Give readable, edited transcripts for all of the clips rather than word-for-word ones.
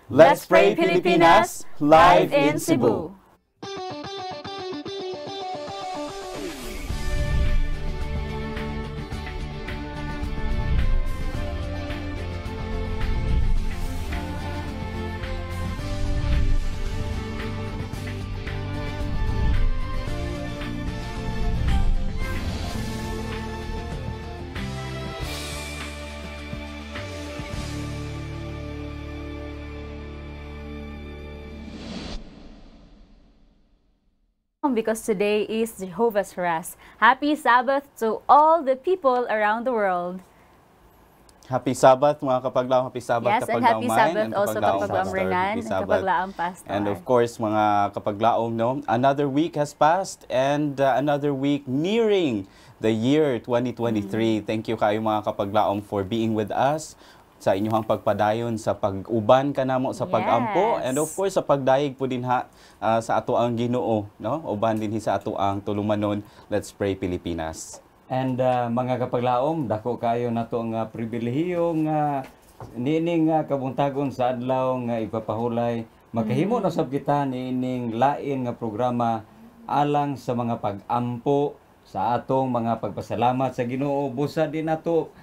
Let's Pray Pilipinas, live in Cebu. Because today is Jehovah's Rest. Happy Sabbath to all the people around the world. Happy Sabbath mga kapaglaom, happy Sabbath Yes, and happy Sabbath also kapaglaom Renan, Happy and Sabbath. kapaglaom Pastor. And of course mga kapaglaom, no, another week has passed and another week nearing the year 2023. Thank you kayo mga kapaglaom for being with us sa inyong pagpadayon sa pag-uban kanamo sa pag-ampo, and of course sa pagdayeg po din sa ato ang Ginoo, no? Uban din sa ato ang tulumanon. Let's Pray Pilipinas. And mga kapaglaom, dako kayo nato nga pribilehiyo nga niining kabuntagon sa adlaw nga ipapahulay. Magkahimo na sab kita niining lain nga programa alang sa mga pag-ampo sa atong mga pagpasalamat sa Ginoo. Busa din nato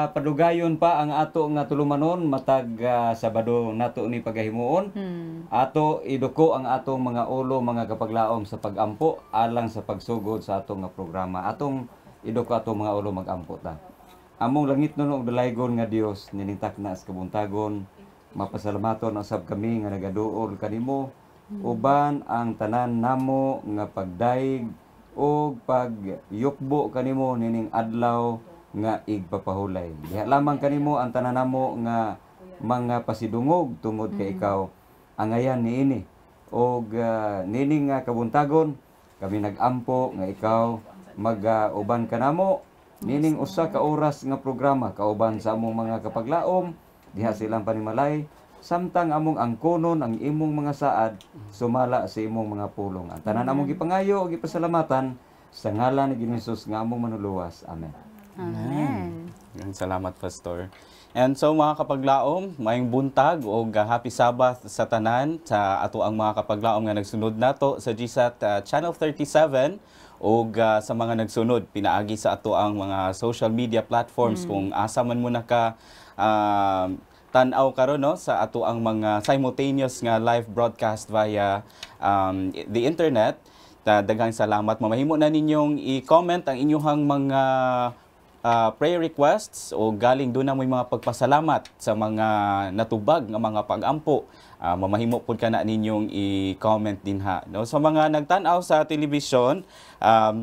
padugayon pa ang ato nga tulumanon matag Sabado nato ni pagahimuon. Ato iduko ang atong mga ulo mga kapaglaom sa pag-ampo alang sa pagsugod sa atong nga programa. Atong iduko atong mga ulo mag-ampo ta. Among langit nun og dalaygon nga Dios ninintak na sa kabuntagon. Mapasalamaton usab kami nga nagaduol kanimo uban ang tanan namo nga pagdaig og pagyukbo kanimo nining adlaw nga igpapahulay. Diha lamang kanimo ang tanan namo nga mga pasidungog tungod kay ikaw angayan niini og nining nga kabuntagon kami nagampo nga ikaw mag-uban kanamo nining usa ka oras nga programa kauban sa among mga kapaglaom diha silang panimalay samtang among angkonon ang imong mga saad sumala sa imong mga pulong. Ang tanan among gipangayo ug gipasalamatan sa ngalan ni Hesus nga among manuluwas. Amen. Amen. Salamat, Pastor. And so mga kapaglaom, maayong buntag o happy Sabbath sa tanan sa ato ang mga kapaglaom nga nagsunod nato sa GSAT Channel 37 o sa mga nagsunod pinaagi sa ato ang mga social media platforms kung asa man mo naka tan-aw karon no sa ato ang mga simultaneous nga live broadcast via the internet. Daghang salamat. Mamahimo na ninyong i-comment ang inyong mga prayer requests o galing doon na may mga pagpasalamat sa mga natubag ng mga pag-ampo. Mamahimo po ka na ninyong i-comment din ha. No? Sa mga nagtanaw sa television,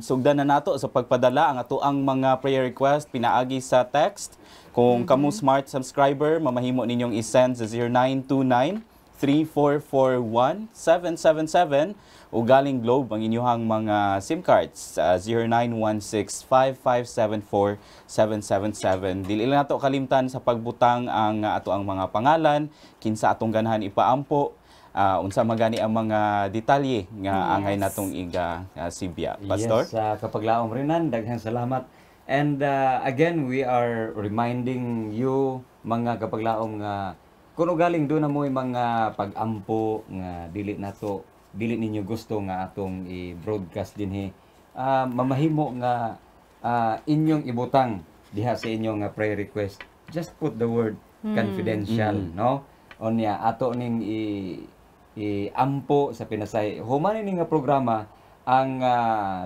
sugdan na nato sa pagpadala ang ato ang mga prayer request pinaagi sa text. Kung kamo smart subscriber, mamahimo ninyong i-send sa 0929-3441-777 o galing Globe ang inyong mga SIM cards sa 0916-5574-777. Dili lang nato kalimtan sa pagbutang ang ato ang mga pangalan, kinsa atong ganahan ipaampo, unsa magani ang mga detalye nga angay natong sibya. Pastor? Yes, kapaglaom Renan, daghang salamat. And again, we are reminding you mga kapaglaom nga kuno galing doon na mo mga pag-ampo nga dili ninyo gusto nga atong i-broadcast dinhi. Mamahimo nga inyong ibutang diha sa inyong prayer request. Just put the word confidential, no? Onya ato ning i-ampo sa pinasay. Human ni nga programa ang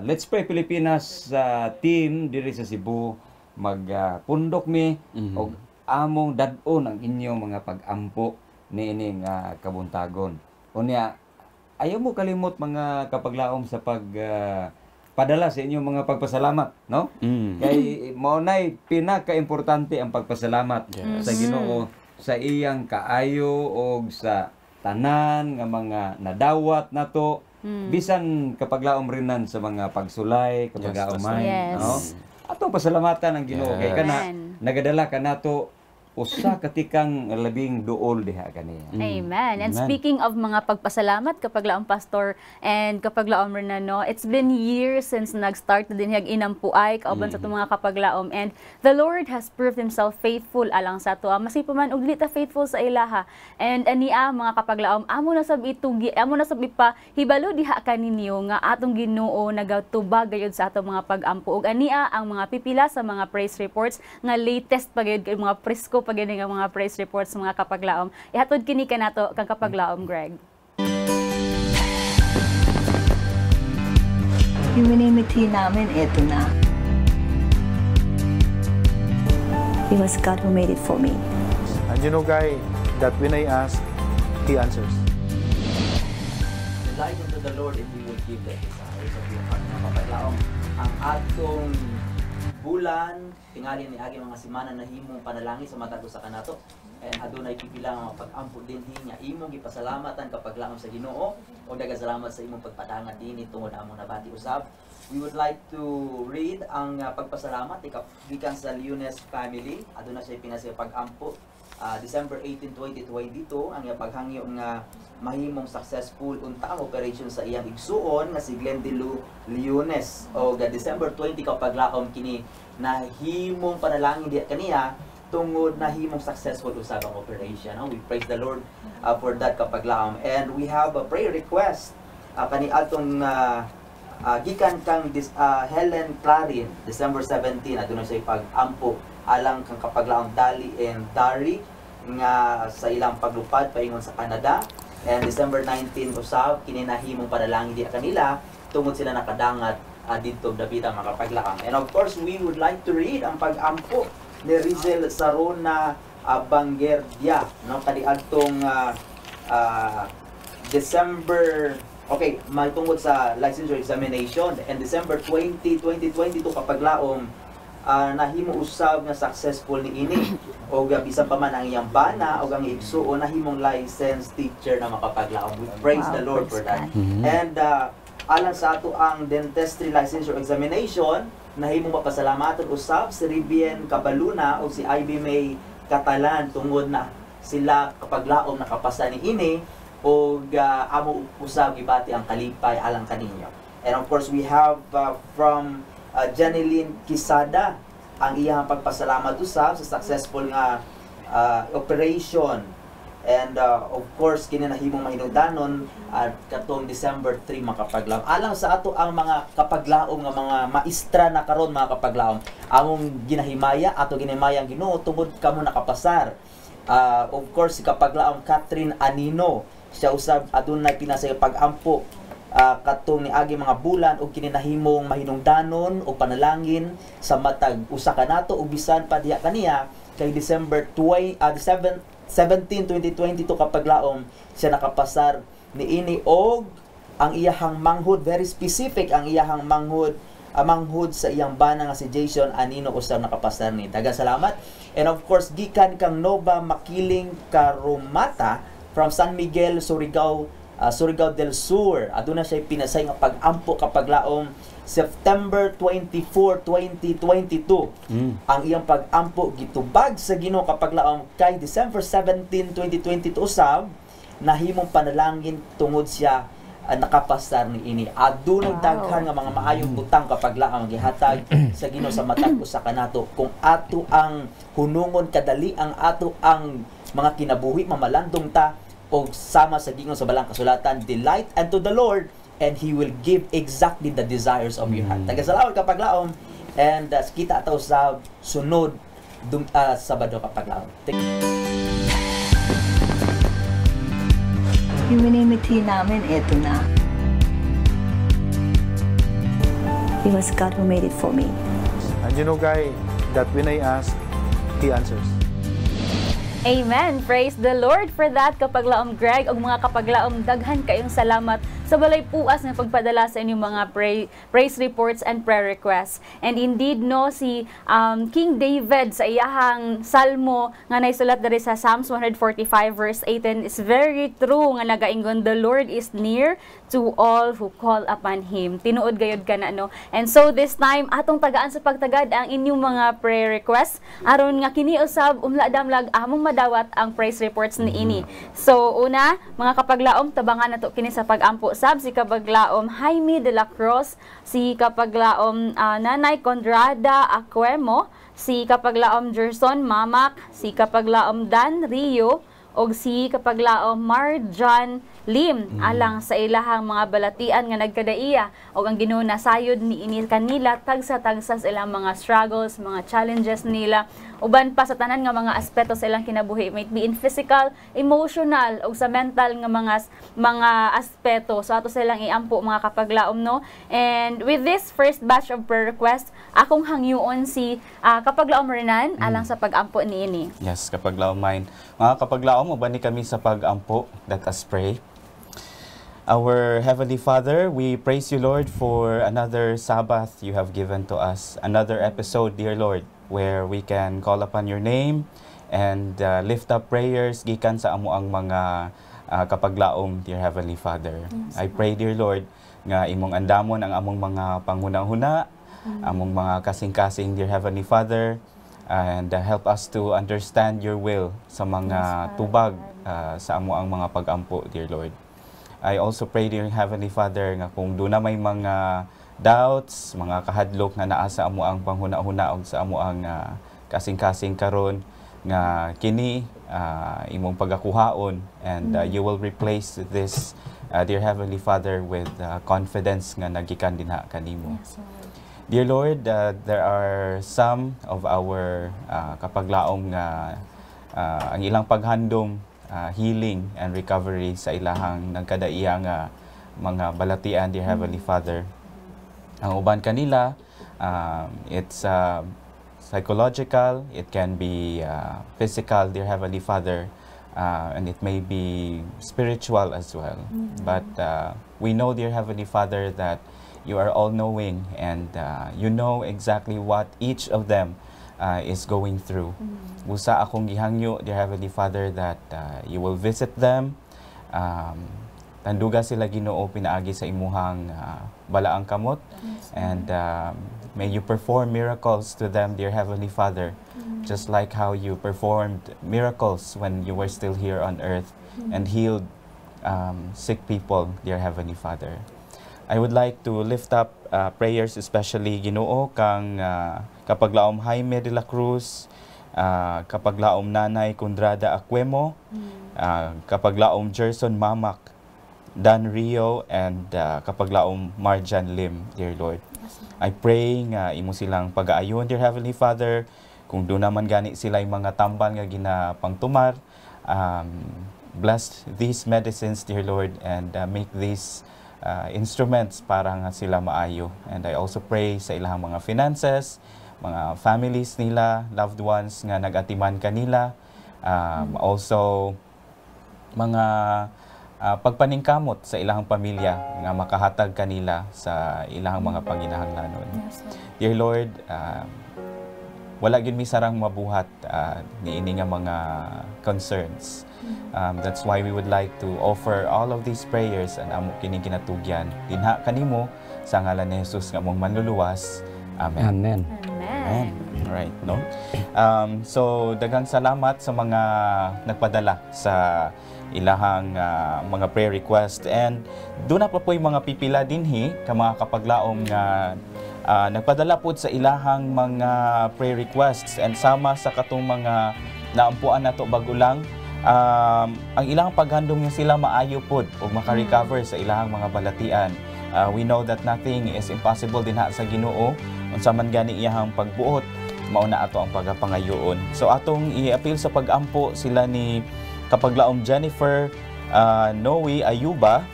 Let's Pray Pilipinas team diri sa Cebu magpundok mi og among dad-on ang inyong mga pag-ampo niining kabuntagon. Unya ayaw mo kalimot mga kapaglaom sa padala sa inyong mga pagpasalamat, no? Kay mao nay pinaka-importante ang pagpasalamat sa Ginoo sa iyang kaayo og sa tanan nga mga nadawat nato bisan kapaglaom rinan sa mga pagsulay kapagaumay, no? Atong pasalamatan ang Ginoo kay kana nagadala ka nato usa katikang labing duol diha kaniya. Amen. And Amen. speaking of mga pagpasalamat kapag laong pastor and kapag laom Renano, it's been years since nag-start na din hiyag inampuay kauban sa itong mga kapaglaom, and the Lord has proved Himself faithful alang sa ato. Masipaman og dili ta faithful sa ilaha. And ania mga kapaglaom, amo na sab itugi, amo na sab ipa hibalo diha kaninyo nga atong Ginoo nagatubag gayud sa atong mga pag-ampo. Ug ania ang mga pipila sa mga praise reports nga latest pagayud kay mga presko pagani nga mga praise reports mga kapaglaom. Ihatod kini kanato kang kapaglaom, Greg. Humanity namin, eto na. It was God who made it for me. And you know, Guy, that when I ask, He answers. Rely unto the Lord and He will give the desires of your heart. Mga kapaglaom, ang atong bulan, tingali ni agi mga simana na himong panalangin sa matag usa kanato. And adunay pipila nga pag-ampo din niya imong gipasalamatan kapag laom sa Ginoo o dagasalamat sa imong pagpadangat dinhi tungod among nabati usab. We would like to read ang pagpasalamat gikan sa Leones family. Aduna siya pinasa pag-ampo December 18, 2022 ang paghangyo nga mahimong successful untang operation sa iyang igsuon nga si Glendilo Leones o December 20 kapag laom kini nahimong panalangin diha kaniya tungod na himong successful usab ang operation. We praise the Lord for that kapag laom. And we have a prayer request kani atong gikan kang Helen Clarin December 17 aduna siya pag-ampo alang kang kapag laom Dali and Dari nga sa ilang paglupad paingon sa Canada. And December 19 usab kini nahimong panalangin diha kanila tungod sila nakadangat didto David ang mga kapaglaom. And of course we would like to read ang pag-ampo ni Rizel Sarona Bangerdia no kaniadtong December may tungod sa licensure examination and December 20, 2022 kapag laom nahimo usab nga successful ni ini o bisan pa man ang iyang bana o ang igsuon nahimong licensed teacher na makapaglaom. We praise the Lord for that. And alang sa ato ang dentistry licensure examination nahimong mapasalamatan usab si Ribien Cabaluna o si Ivy May Catalan tungod na sila kapag laom nakapasa ni ini o amo usab gibati ang kalipay alang kaninyo. And of course we have from Janeline Quisada ang iyang pagpasalamat usab sa successful nga operation. And of course kini nahimong mahinungdanon katong December 3 makapaglaom. Alang sa ato ang mga kapaglaom nga mga maestra na karon mga kapaglaom, among ginahimaya ato ginahimaya ang Ginoo tungod kamo nakapasar. Of course si kapaglaom Catherine Anino, siya usab adunay pinasay pag-ampo katong niagi mga bulan og kini nahimong mahinungdanon o panalangin sa matag usa kanato ug bisan pa diha kaniya kay December 17, 2022 kapag laom siya nakapasar ni ini og ang iyahang manghud, very specific ang iyahang manghud sa iyang bana nga si Jason Anino usab nakapasar ni. Daghang salamat. And of course gikan kang Nova Makiling Karumata from San Miguel, Surigao del Sur. Aduna siya pinasay nga pag-ampo kapag laom September 24, 2022. Ang iyang pag-ampo gitubag sa Ginoo kapag laom kay December 17, 2022 usab nahimong panalangin tungod siya nakapasar ni ini. Adunay daghan nga mga maayong butang kapag laom gihatag sa Ginoo sa matag usa kanato kung ato ang hunungon kadali ang ato ang mga kinabuhi mamalandong ta og sama sa Ginoo sa balang kasulatan, delight unto the Lord and He will give exactly the desires of your heart. Tagasalamat kapag laom and kita taw sa sunod Sabado kapag laom. Humanity namin, eto na. It was God who made it for me. And you know, Guy, that when I ask, He answers. Amen. Praise the Lord for that kapaglaom Greg og mga kapaglaom daghan kayong salamat sa balay puas nga pagpadala sa inyong mga praise reports and prayer requests. And indeed no, si King David sa iyahang salmo nga naisulat diri sa Psalms 145 verse 18 is very true nga nagaingon, the Lord is near to all who call upon Him. Tinuod gayud ka na, no? And so this time atong tagaan sa pagtagad ang inyong mga prayer requests aron nga kini usab umla-damlag among madawat ang praise reports ni ini. So una, mga kapaglaom, tabangan nato kini sa pag-ampo sab si kapaglaom Jaime de la Cruz, si kapaglaom Nanay Condrada Aquemo, si kapaglaom Gerson Mamak, si kapaglaom Dan Rio, og si kapaglaom Marjan Lim alang sa ilahang mga balatian nga nagkadaiya og ang Ginoo nasayod ni ini kanila tagsa-tagsa sa ilang mga struggles, mga challenges nila, uban pa sa tanan nga mga aspeto sa ilang kinabuhi, might be in physical, emotional o sa mental nga mga aspeto. So ato silang iampo mga kapaglaom, no? And with this first batch of prayer requests, akong hangyoon si kapaglaom Renan alang sa pag-ampo ni ini. Yes, kapaglaom mine. Mga kapaglaom, uban ni kami sa pag-ampo. Let us pray. Our Heavenly Father, we praise you, Lord, for another Sabbath you have given to us. Another episode, dear Lord, where we can call upon your name and lift up prayers gikan sa amo ang mga kapaglaom, dear Heavenly Father. Yes, I pray, dear Lord, nga imong andamon ang among mga panghuna-huna, among mga kasing-kasing, dear Heavenly Father, and help us to understand your will sa mga tubag sa amo ang mga pag-ampo, dear Lord. I also pray, dear Heavenly Father, nga kung doon na may mga doubts, mga kahadlok na naa sa amo ang panghuna-huna o sa amo ang kasing-kasing karon, nga kini imong pagakuhaon, and you will replace this, dear Heavenly Father, with confidence nga nagikan dinha kanimo. Yes, dear Lord, there are some of our kapaglaom nga ang ilang paghandom, healing and recovery sa ilahang nagkadaiya nga mga balatian, dear Heavenly Father. Ang uban kanila, it's psychological, it can be physical, dear Heavenly Father, and it may be spiritual as well. But we know, dear Heavenly Father, that you are all-knowing, and you know exactly what each of them is going through. Busa akong gihangyo, dear Heavenly Father, that you will visit them. Tanduga sila Ginoo pinaagi sa imuhang balaang kamot, and may you perform miracles to them, dear Heavenly Father, just like how you performed miracles when you were still here on earth and healed sick people, dear Heavenly Father. I would like to lift up prayers, especially Ginoo kang kapaglaom Jaime de la Cruz, kapaglaom Nanay Condrada Aquemo, kapaglaom Gerson Mamak, Dan Rio, and kapaglaom Marjan Lim, dear Lord. I pray nga imo silang pag-aayon, dear Heavenly Father, kung doon naman gani sila yung mga tamban nga ginapangtumar, bless these medicines, dear Lord, and make these instruments para nga sila maayo. And I also pray sa ilang mga finances, mga families nila, loved ones nga nag-atiman kanila, also mga pagpaningkamot sa ilang pamilya nga makahatag kanila sa ilang mga panginahanglanon. Dear Lord, wala gyud mi sarang mabuhat niini nga mga concerns. That's why we would like to offer all of these prayers and amo kini kinatugyan dinha kanimo sa ngalan ni Jesus nga among manluluwas. Amen. Amen. Amen. Right, no? So daghang salamat sa mga nagpadala sa ilahang mga prayer request, and doon na pa po yung mga pipila dinhi ka mga kapaglaom nga nagpadala po sa ilahang mga prayer requests, and sama sa katong mga naampuan nato bago lang, ang ilang paghandom nga sila maayo pod o makarecover sa ilahang mga balatian. We know that nothing is impossible dinha sa Ginoo. Unsa man gani iyahang pagbuot, mao na ato ang pagapangayoon. So atong i-appeal sa pag-ampo sila ni kapaglaom Jennifer Noe Ayuba,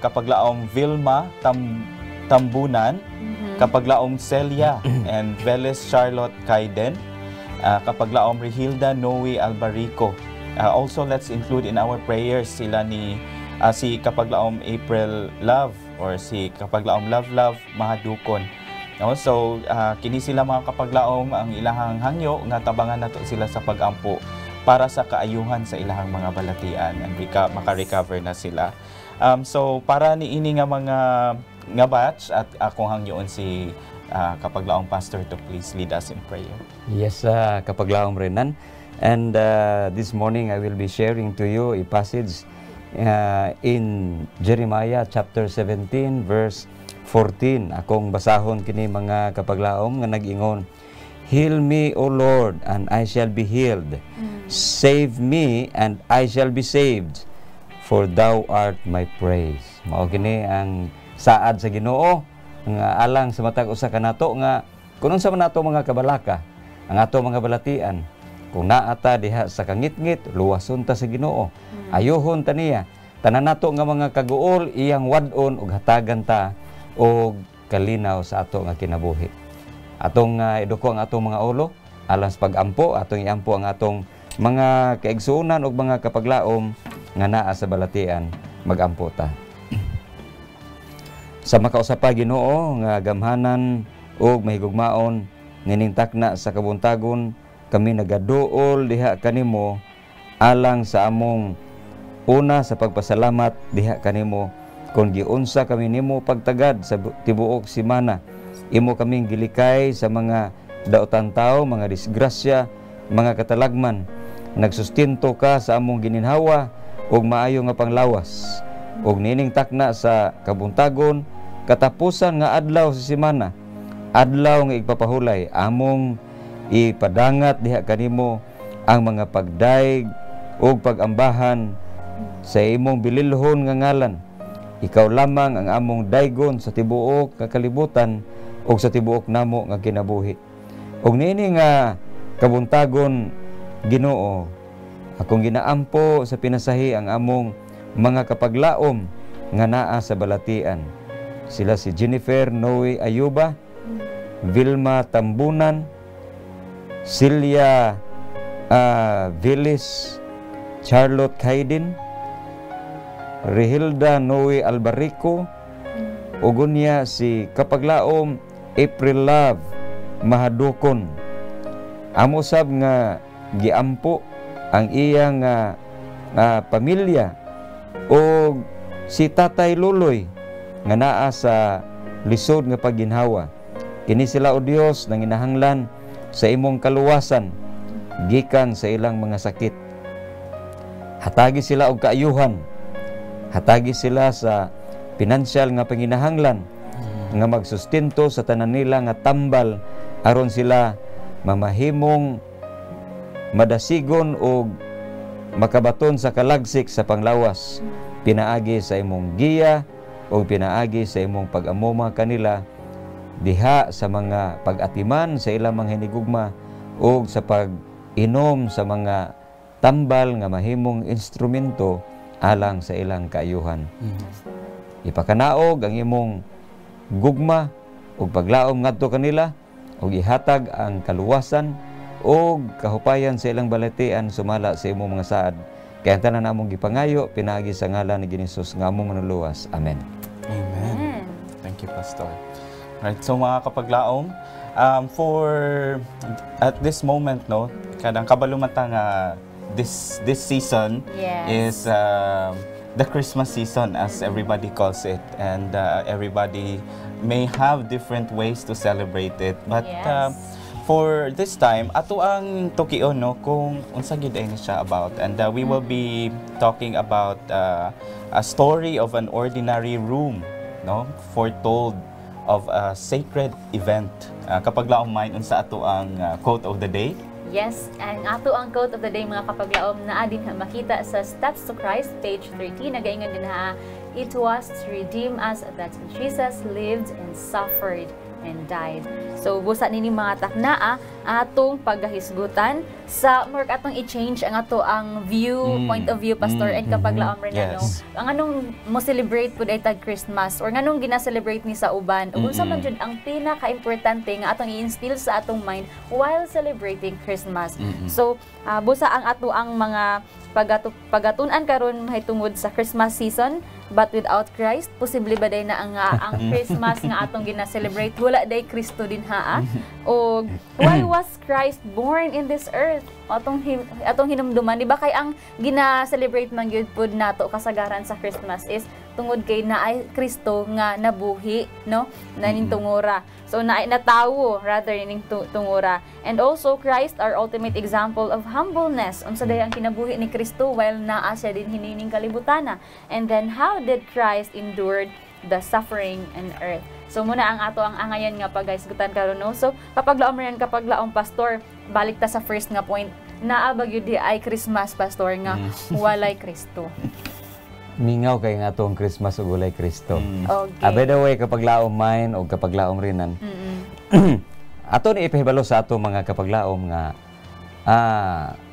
kapaglaom Vilma Tambunan, kapaglaom Celia and Veles Charlotte Kaiden, kapaglaom Rihilda Noe Albarico. Also, let's include in our prayers sila ni si Kapaglaom April Love or si Kapaglaom Love Mahadukon. No? So kini sila mga kapaglaom ang ilahang hangyo nga tabangan nato sila sa pagampo para sa kaayuhan sa ilahang mga balatian and maka-recover na sila. So para niini nga mga nga batch at akong hangyoon si Kapaglaom Pastor to please lead us in prayer. Yes, Kapaglaom Renan. And this morning I will be sharing to you a passage in Jeremiah chapter 17 verse 14. Akong basahon kini mga kapaglaom nga nag-ingon, Heal me, O Lord, and I shall be healed. Save me, and I shall be saved, for Thou art my praise. Mao kini ang saad sa Ginoo nga alang sa matag usa kanato nga kunon sa nato mga kabalaka, ang ato mga balatian. Kung naata diha sa kangit-ngit, luwason ta sa Ginoo. Ayohon ta niya. Tanan nato nga mga kaguol iyang wadon ug hatagan ta og kalinaw sa ato nga kinabuhi. Atong eduko ang atong mga ulo alang sa pagampo, atong iampo ang atong mga kaigsuonan ug mga kapaglaom nga naa sa balatian, magampo ta. Sa makausapa Ginoo nga gamhanan ug mahigugmaon nining takna sa kabuntagon, kami nagaduol diha kanimo alang sa among una sa pagpasalamat diha kanimo kung giunsa kami nimo pagtagad sa tibuok semana. Imo kaming gilikay sa mga daotan tawo, mga disgrasya, mga katalagman. Nagsustinto ka sa among gininhawa ug maayo nga panglawas. Ug nining takna sa kabuntagon, katapusan nga adlaw sa semana, adlaw nga igpapahulay, among ipadangat diha kanimo ang mga pagdaig ug pagambahan sa imong bililhon nga ngalan. Ikaw lamang ang among daygon sa tibuok nga kalibutan ug sa tibuok namo nga kinabuhi. Ug niini nga kabuntagon Ginoo, akong ginaampo sa pinasahi ang among mga kapaglaom nga naa sa balatian. Sila si Jennifer Noe Ayuba, Vilma Tambunan, Celia Villis, Charlotte Kaidin, Rehilda Noe Albarico, ugunya si Kapaglaom April Love Mahadukon. Amo sab nga giampo ang iyang pamilya o si Tatay Luloy nga naa sa lisod nga pagginhawa. Kini sila o Dios nang inahanglan sa imong kaluwasan gikan sa ilang mga sakit. Hatagi sila og kaayuhan. Hatagi sila sa pinansyal nga panginahanglan nga magsustinto sa tanan nila nga tambal aron sila mamahimong madasigon o makabaton sa kalagsik sa panglawas. Pinaagi sa imong giya o pinaagi sa imong pag-amuma kanila diha sa mga pag-atiman sa ilang mga hinigugma o sa pag-inom sa mga tambal nga mahimong instrumento alang sa ilang kaayuhan. Ipakanaog ang imong gugma o paglaom ngadto kanila o ihatag ang kaluwasan o kahupayan sa ilang balatian sumala sa imong mga saad. Kaya tanan namong gipangayo pinaagi sa ngalan ni Hesus nga among manuluwas. Amen. Amen. Thank you, Pastor. Right, so mga kapaglaom, for at this moment, no, kadang kabalumata nga this season is the Christmas season, as everybody calls it, and everybody may have different ways to celebrate it, but for this time ato ang tukion, no, kung unsa gid ay siya about, and we will be talking about a story of an ordinary room, no, foretold of a sacred event. Kapaglaom mind unsa ato ang quote of the day? Yes, ang ato ang quote of the day mga kapaglaom na din makita sa Steps to Christ, page 30, nagaingon din ha, it was to redeem us that Jesus lived and suffered and died. So busa nini mga taknaa atong paggahisgutan sa more atong i-change ang ato ang view, point of view, Pastor, and kapaglaom rin ang anong mo celebrate pud ay tag Christmas or nganong gina-celebrate ni sa uban ug unsa man jud ang pinaka-importante nga atong i-instill sa atong mind while celebrating Christmas. So busa ang ato ang mga pagatun-an karon mahitungod sa Christmas season, but without Christ, posible ba day na ang Christmas nga atong gina-celebrate wala day Kristo din haa? O why was Christ born in this earth? Atong hinumduman, di ba kay ang gina-celebrate man gyud pud nato kasagaran sa Christmas is tungod kay naay Kristo nga nabuhi, no? Naning tungora. So naay natawo rather ning tungora. And also Christ our ultimate example of humbleness. Unsa day ang kinabuhi ni Kristo while naa siya din hinining kalibutana. And then how did Christ endured the suffering in earth? So muna ang ato ang angayon nga pagaisgutan karon, no? So kapaglaom ran kapaglaom pastor, balik ta sa first nga point. Naa ba gyud di ay Christmas pastor nga walay Kristo? Mingaw kay nga atong Christmas ug walay Kristo. Okay. By the way, kapaglaom main o kapaglaom rinan. Ato ni ipahibalo sa ato mga kapaglaom nga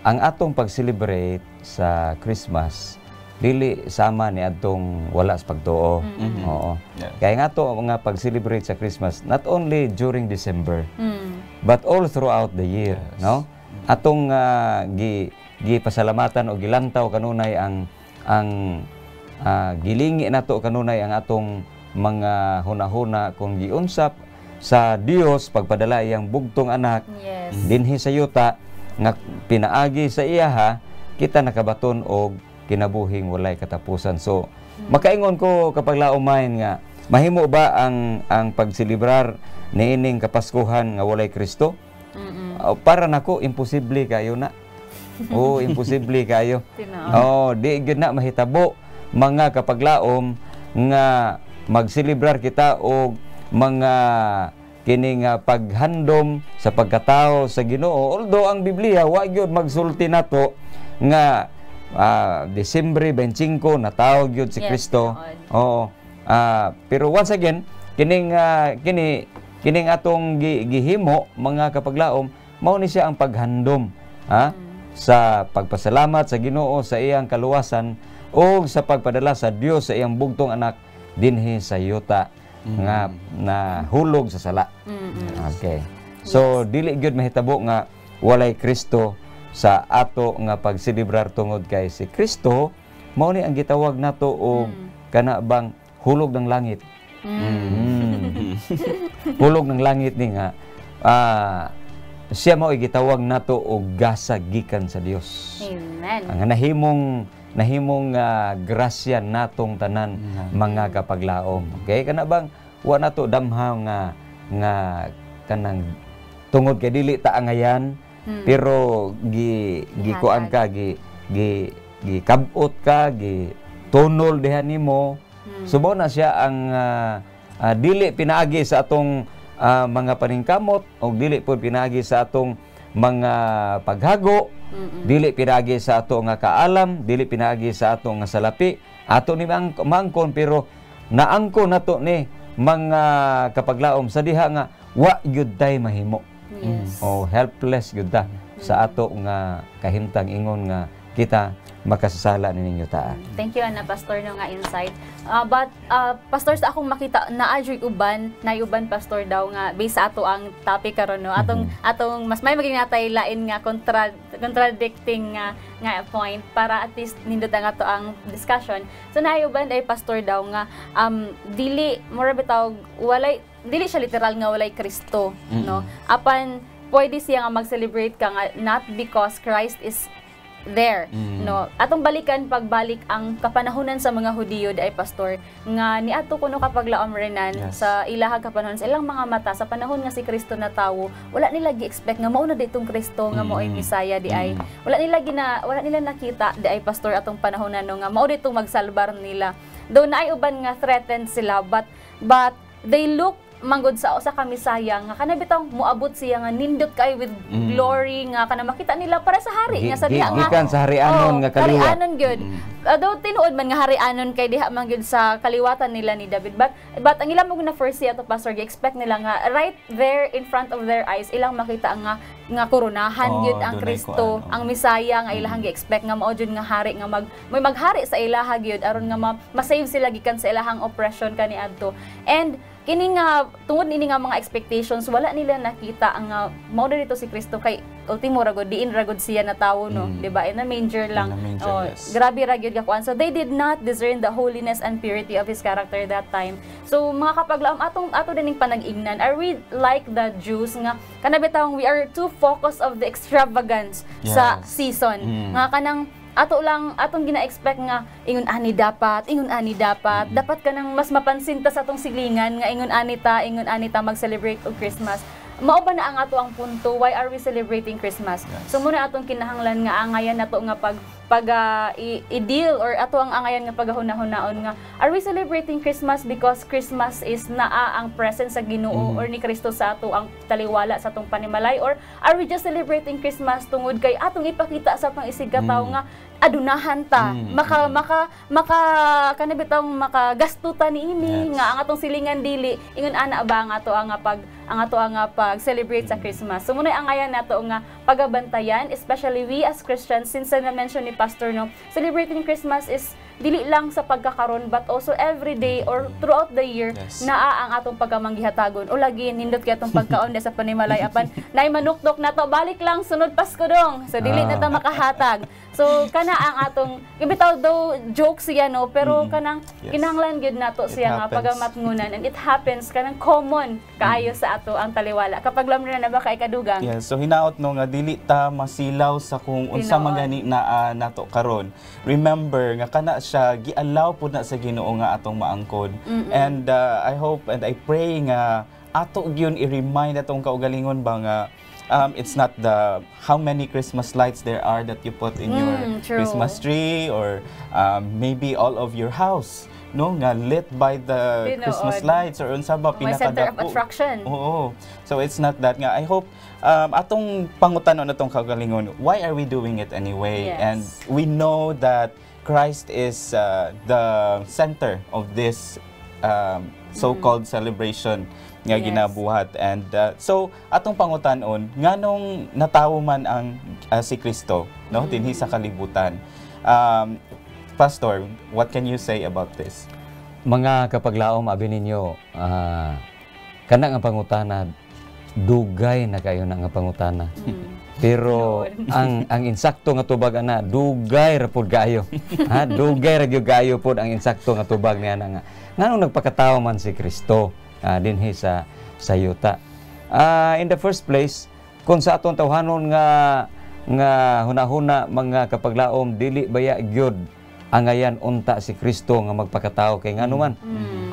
ang atong pag-celebrate sa Christmas dili sama ni adtong wala sa pagtuo. Oo. Yeah. Kaya nga ato nga pag-celebrate sa Christmas not only during December but all throughout the year, no? Atong gipasalamatan o gilantaw kanunay ang gilingi nato kanunay ang atong mga hunahuna kung giunsap sa Dios pagpadala iyang bugtong anak Yes. dinhi sa yuta nga pinaagi sa iyaha, kita nakabaton og kinabuhing walay katapusan. So makaingon ko kapag laomayn nga mahimo ba ang pagselebrar niining kapaskuhan nga walay Kristo? Para nako imposible kayo na. Imposible kayo. Di gyud na mahitabo mga kapaglaom nga magselebrar kita og mga kining paghandom sa pagkatao sa Ginoo. Although ang Biblia wa gyud magsulti nato nga Disyembre 25 natawag gyud si Kristo. Oo. Pero once again kining atong gihimo mga kapaglaom mao ni siya ang paghandom sa pagpasalamat sa Ginoo sa iyang kaluwasan o sa pagpadala sa Dios sa iyang bugtong anak dinhi sa yuta nga nahulog sa sala. Okay. So dili gyud mahitabo nga walay Kristo sa ato nga pagselebrar tungod kay si Kristo mao ni ang gitawag nato og kana bang hulog ng langit. Hulog ng langit ni nga siya mao gitawag nato og gasa gikan sa Dios. Amen. Ang nahimong grasya natong tanan mga kapaglaom. Okay, kana bang wa nato damha nga kanang tungod kay dili ta angayan pero gikuan ka gikabot ka gitunol diha nimo. Subo na siya ang dili pinaagi sa atong mga paningkamot o dili po pinaagi sa atong mga paghago. Dili pinagi sa ato nga kaalam, dili pinagi sa ato nga salapi. Ato ni mangkon pero naangkon nato ni mga kapaglaom sa diha nga wa gyud tay mahimo. Yes. Helpless gyud ta sa ato nga kahimtang ingon nga kita makasasala ninyo ta. Thank you Ana pastor no nga insight. But pastor sa akong makita naadyoy uban pastor daw nga based sa ato ang topic karon no. Atong mas may maging natay lain nga contradicting nga point para at least nindot ang ato ang discussion. So naayuban ay pastor daw nga dili mura bitaw walay dili siya literal nga walay Kristo no. Apan pwede siya nga mag-celebrate ka nga not because Christ is there no. Atong balikan pagbalik ang kapanahunan sa mga Hudiyo ay pastor nga niadto kuno kapaglaom renan sa ilahag kapanahon sa ilang mga mata sa panahon nga si Kristo na tawo wala nila gi-expect nga mao na ditong Kristo nga mao ay Misaya di ay wala nila nakita di ay pastor atong panahonan no nga mao ditong magsalbar nila though naay uban nga threatened sila but they look manggod sa kamisaya nga kana bitaw moabot siya nga nindot kay with glory nga kana makita nila para sa hari nga sa diha nga gikan sa harianon nga kaliwat. Harianon gyud. Daw tinuod man nga harianon kay diha man gyud sa kaliwatan nila ni David but ang ilang mo na first siya to pastor gi-expect nila nga right there in front of their eyes ilang makita nga koronahan gyud ang Kristo, ang Misaya nga ilang gi-expect nga mao jud nga hari nga maghari sa ilaha gyud aron nga ma-save sila gikan sa ilahang oppression kaniadto. And kini nga tungod ini nga mga expectations wala nila nakita ang mao dito si Kristo kay ultimo ragod diin ragod siya na tawo no, di ba? In a manger lang. In a manger, Oh, yes. grabe ra gyud gakuan. So they did not discern the holiness and purity of his character that time. So mga kapaglaom ato dining panag-ignan, are we like the Jews nga kanabitawng we are too focused of the extravagance sa Yes. season. Nga kanang ato lang atong gina-expect nga ingon ani dapat dapat ka nang mas mapansin ta sa atong silingan nga ingon ani ta mag-celebrate og Christmas. Mao ba na ang ato ang punto, why are we celebrating Christmas? Yes. So muna atong kinahanglan nga angayan nato nga i-deal or ato ang angayan nga paghunahon nga are we celebrating Christmas because Christmas is naa ang presence sa Ginoo or ni Kristo sa ato ang taliwala sa atong panimalay, or are we just celebrating Christmas tungod kay atong ipakita sa pang-isig ka tawo nga adunahan ta kanabitang makagastutan niini Yes. nga ang atong silingan dili ingon ana ba ang ato ang pag-celebrate sa Christmas. So muna ang ayan nato nga pagabantayan, especially we as Christians, since na-mention ni Pastor no, celebrating Christmas is dili lang sa pagkakaron but also every day or throughout the year. Yes. Naa ang atong pagkamanggihataggon. O lagi nindot kay atong pagkaon sa panimalay apan nay manukdok nato balik lang sunod Pasko dong. So dili na ta makahatag. So kana ang atong ibitaw daw joke siya no, pero kanang Yes. kinahanglan gyud nato It siya nga happens. pagamatngunan, and it happens kanang common kaayo sa ato ang taliwala kapag lamra na ba kay kadugang. Yes, so hinaot no nga dili ta masilaw sa kung unsa Tinuod. man gani na nato karon. Remember nga kana siya giallow pud na sa Ginoo nga atong maangkod. And I hope and I pray nga ato gyud i-remind atong kaugalingon ba nga it's not the how many Christmas lights there are that you put in your True. Christmas tree, or maybe all of your house no nga lit by the Tinuod. Christmas lights, or unsa ba May center of pinakadako. attraction. Oo. So it's not that nga. I hope atong pangutanon atong kaugalingon, why are we doing it anyway? Yes. And we know that Christ is the center of this so-called celebration nga Yes. ginabuhat. And so atong pangutanon, nganong natawo man ang si Kristo no dinhi sa kalibutan. Pastor, what can you say about this? Mga kapaglaom, abi ninyo, kana nga pangutana, dugay na kayo na nga pangutana. Pero ang insakto nga tubag ana, dugay ra pud kaayo. Ha, dugay ra gyud kaayo pud ang insakto nga tubag niya nga. Nganong nagpakatawo man si Kristo dinhi sa yuta. In the first place, kung sa atong tawhanon nga hunahuna mga kapaglaom, dili baya gyud angayan unta si Kristo nga magpakatao kay ngano man.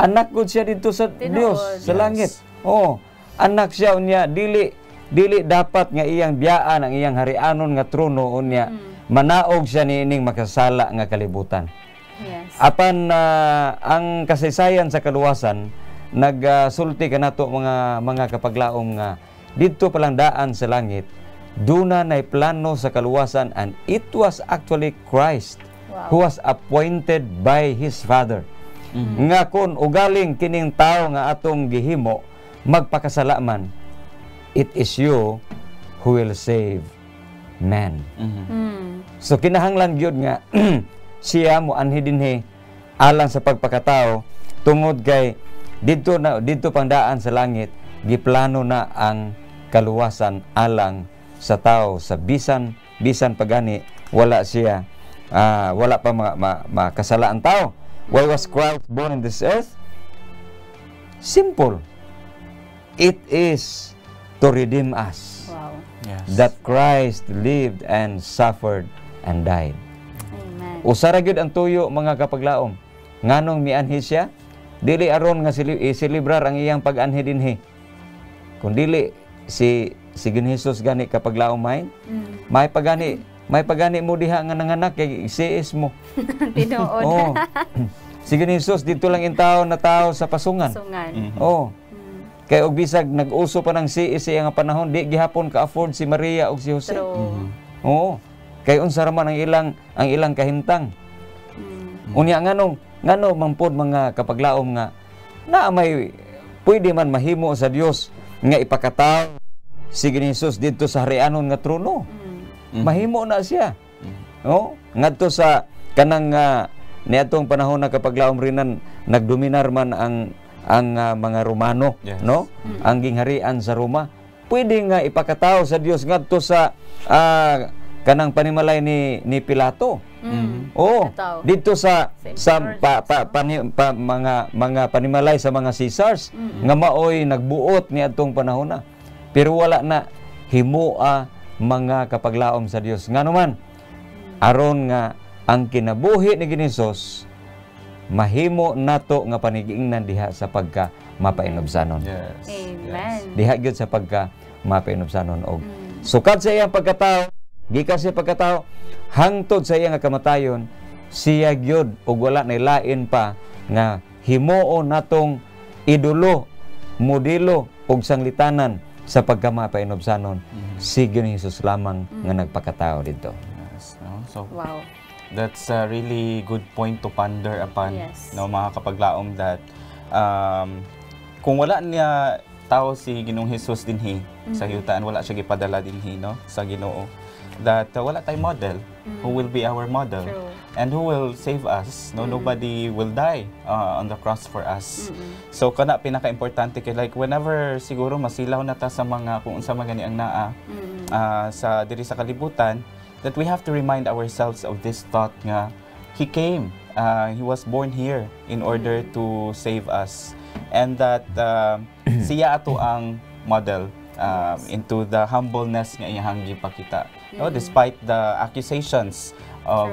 Anak gud siya dito sa Dios sa Yes. langit. Oh, anak siya unya, dili dapat nga iyang biyaan ang iyang harianon nga trono unya manaog siya niining makasala nga kalibutan. Yes. Apan ang kasaysayan sa kaluwasan nagsulti kanato mga kapaglaom nga didto palang daan sa langit duna nay plano sa kaluwasan, and it was actually Christ who was appointed by his Father. Nga kun ugaling kining tao nga atong gihimo magpakasala man, it is you who will save man. So kinahanglan gyud nga siya mo anhi dinhi alang sa pagpakatao tungod kay didto pang daan sa langit giplano na ang kaluwasan alang sa tao sa bisan pagani wala siya wala pa makasala ang tao. Why was Christ born in this earth? Simple. It is to redeem us. Wow. Yes. That Christ lived and suffered and died. Amen. Usara gyud ang tuyo mga kapaglaom. Nganong mianhi siya? Dili aron nga i-celebrar ang iyang pag-anhi dinhi. Kung dili si Ginoong Hesus gani kapaglaom may pagani mo diha nga nanganak kay isiis mo. Tinuod. Oh. Si Ginoong Hesus dito lang intaw na tao sa pasungan. Sungan. Oh. Kay og bisag nag-uso pa ng siis siya nga panahon, di gihapon ka-afford si Maria ug si Jose. True. Oo. Kay unsa ra man ang ilang kahintang. Unya ngano mampod mga kapaglaom nga na may pwede man mahimo sa Dios nga ipakataw si Ginoong Hesus dito sa harianon nga trono. Mahimo na siya. Oh, ngadto sa kanang niadtong panahon na kapaglaom rinan nagdominar man mga Romano, Yes. no? Ang gingharian sa Roma. Pwede nga ipakatao sa Dios ngadto sa kanang panimalay ni Pilato. Oo, Ipakatao. dito sa Sa mga panimalay sa mga Caesars nga maoy nagbuot ni adtong panahon na. Pero wala na himua mga kapaglaom sa Dios. Nganuman aron nga ang kinabuhi ni Hesus mahimo nato nga panigingnan diha sa pagka mapainobsanon. Yes. Amen. Diha gyud sa pagka mapainobsanon og sukad sa iyang pagkatao, gikan sa pagkatao hangtod sa iyang kamatayon, siya gyud og wala na lain pa nga himuo natong idolo, modelo og sanglitanan sa pagka mapainobsanon. Si Hesus lamang nga nagpakatao dito. Yes, no? So, Wow. that's a really good point to ponder upon, Yes. no, mga kapaglaom, that kung wala niya tao si Ginoong Hesus dinhi sa yutaan, wala siya gipadala dinhi, no, sa Ginoo, that wala tayong model who will be our model. True. And who will save us, no? Nobody will die on the cross for us. So kana pinaka-importante kay, like, whenever siguro masilaw na ta sa mga kung unsa man gani ang naa sa diri sa kalibutan, that we have to remind ourselves of this thought nga he came, he was born here in order to save us, and that siya ato ang model into the humbleness nga iyang gipakita, no, despite the accusations of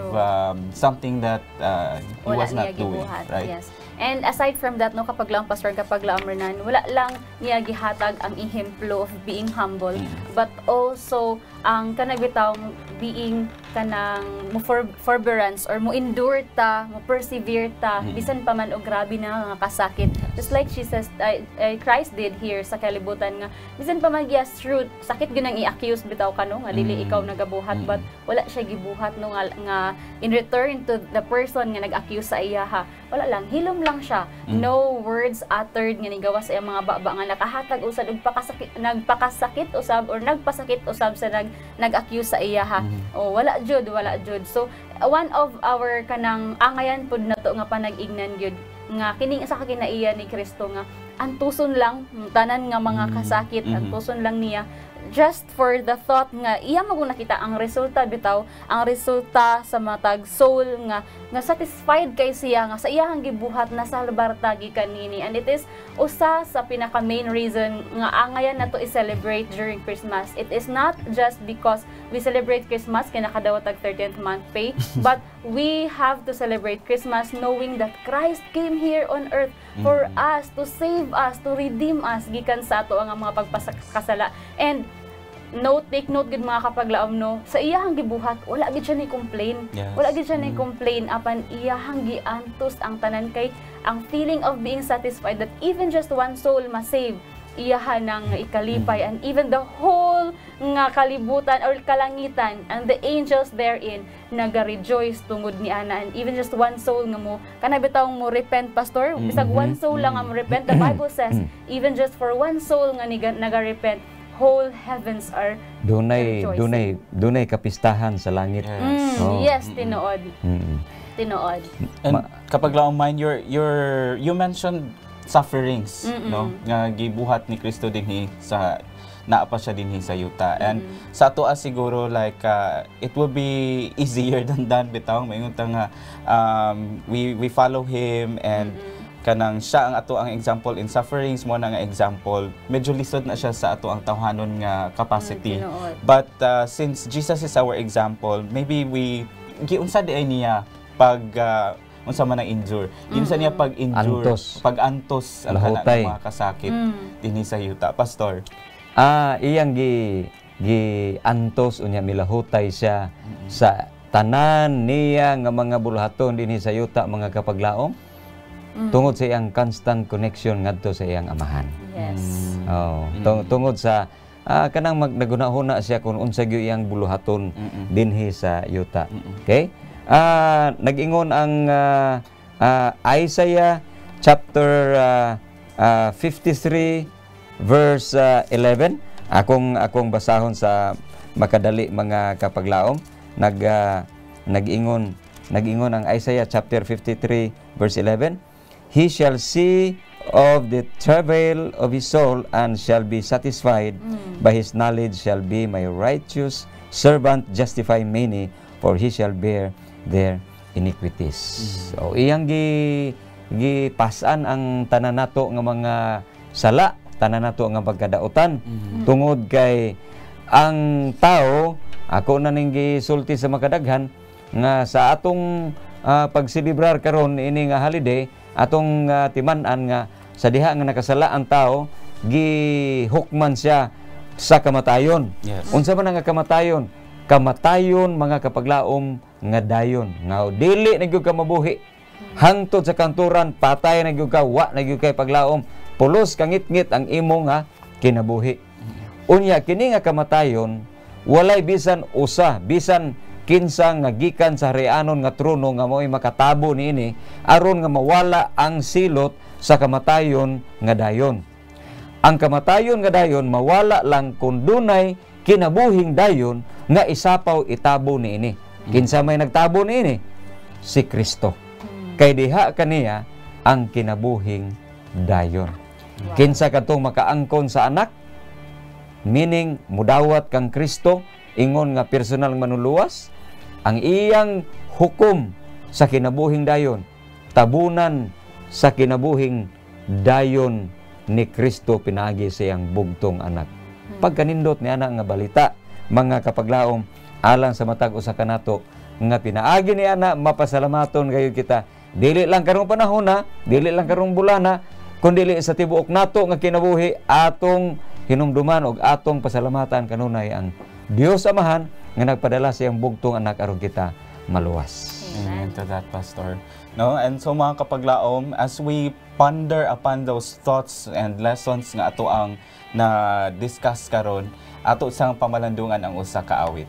something that he Wala was not niya doing, gibuhat. right? Yes. And aside from that, no, kapag lang Pastor, kapag lang Renan, wala lang niya gihatag ang ehemplo of being humble, but also ang kanang bitawng being kanang mo forbearance or mo endure ta, mo persevere ta, bisan pa man og grabe na nga kasakit. Just like she says, Christ did here sa kalibutan nga, bisan pa man yes, true, sakit gyud ang i-accuse bitaw kano nga dili ikaw nagabuhat, but wala siya gibuhat no nga in return to the person nga nag-accuse sa iya ha. Wala lang, hilom lang siya. No words uttered nga nigawa sa iyang mga baba nga nakahatag usab og nagpakasakit usab or nagpasakit usab sa nag-accuse sa iya ha. O wala jud. So one of our kanang angayan pud nato nga panag-ignan gyud nga kining sa kaginaiya ni Kristo nga antuson lang tanan nga mga kasakit, antuson lang niya just for the thought nga iya maguna kita ang resulta bitaw, ang resulta sa matag soul nga satisfied kay siya nga sa iyang gibuhat na sa libertad kanini. And it is usa sa pinaka main reason nga angayan nato i-celebrate during Christmas. It is not just because we celebrate Christmas kay nakadawat tag 13th month pay, but we have to celebrate Christmas knowing that Christ came here on earth for us, to save us, to redeem us gikan sa ato ang mga pagpasakasala. And take note gud mga kapaglaom, no, sa iyahang gibuhat wala gid siya ni complain. Yes. Wala gid siya ni complain apan iyahang giantos ang tanan kay ang feeling of being satisfied that even just one soul ma-save, iyahan nang ikalipay, and even the whole nga kalibutan or kalangitan and the angels therein naga-rejoice tungod ni ana. And even just one soul nga mo kana bitawng mo repent, Pastor, bisag one soul lang ang mo repent, the Bible says even just for one soul nga naga-repent, whole heavens are rejoicing. Dunay kapistahan sa langit. Yes. Yes, tinuod. Tinuod. And kapag lang mind you mentioned sufferings, no, nga gibuhat ni Kristo dinhi sa naa pa siya dinhi sa yuta. And sa ato siguro, like it will be easier than bitaw mayngon ta nga we follow him, and kanang siya ang ato ang example in sufferings mo na nga example, medyo lisod na siya sa ato ang tawhanon nga capacity. But since Jesus is our example, maybe we giunsa di ay niya pag unsa man ang endure. Ginsa niya pag-endure, pag-antos ang kanang mga kasakit dinhi sa yuta, Pastor. Iyang gi antos unya milahutay siya sa tanan niya nga mga buluhaton dinhi sa yuta, mga kapaglaom. Tungod sa iyang constant connection ngadto sa iyang amahan. Yes. Tungod sa kanang nagunahuna siya kung unsa gyud iyang buluhaton dinhi sa yuta. Okay? Nag-ingon ang Isaiah chapter 53 verse 11. Akong basahon sa makadali, mga kapaglaom. Nag-ingon ang Isaiah chapter 53 verse 11. He shall see of the travail of his soul, and shall be satisfied. By his knowledge shall be my righteous servant justify many, for he shall bear their iniquities. So iyang gipasan ang tanan nato nga mga sala, tanan nato nga pagkadautan, tungod kay ang tao, ako na ning gisulti sa makadaghan nga sa atong pagsilibrar karon ini nga holiday, atong timan-an nga sa diha nga nakasala ang tao, gihukman siya sa kamatayon. Yes. Unsa man nga kamatayon? Kamatayon mga kapaglaom nga dayon. Nga dili na gyud ka mabuhi. Hangtod sa kanturan, patay na gyud ka, wa na gyud kay paglaom. Pulos kangit-ngit ang imo nga kinabuhi. Unya kini nga kamatayon, walay bisan usa, bisan kinsa nga gikan sa harianon nga trono nga mo'y makatabo niini aron nga mawala ang silot sa kamatayon nga dayon. Ang kamatayon nga dayon mawala lang kung dunay kinabuhing dayon nga isapaw itabo niini. Kinsa may nagtabo niini? Si Kristo. Kay diha kaniya ang kinabuhing dayon. Kinsa kadtong makaangkon sa anak? Meaning mudawat kang Kristo ingon nga personal manuluwas, ang iyang hukom sa kinabuhing dayon, tabunan sa kinabuhing dayon ni Kristo pinagi sa iyang bugtong anak. Pagkanindot ni anak nga balita, mga kapaglaom, alang sa matag usa kanato nga pinaagi ni anak, mapasalamaton gayud kita. Dili lang karong panahon na, dili lang karong bulana, kundi sa tibuok nato nga kinabuhi, atong hinumduman og atong pasalamatan kanunay ang Dios Amahan nga nagpadala sa iyang bugtong anak aron kita maluwas. Amen to that, Pastor. No, and so mga kapaglaom, as we ponder upon those thoughts and lessons nga ato ang na-discuss karon, ato sang pamalandungan ang usa ka awit.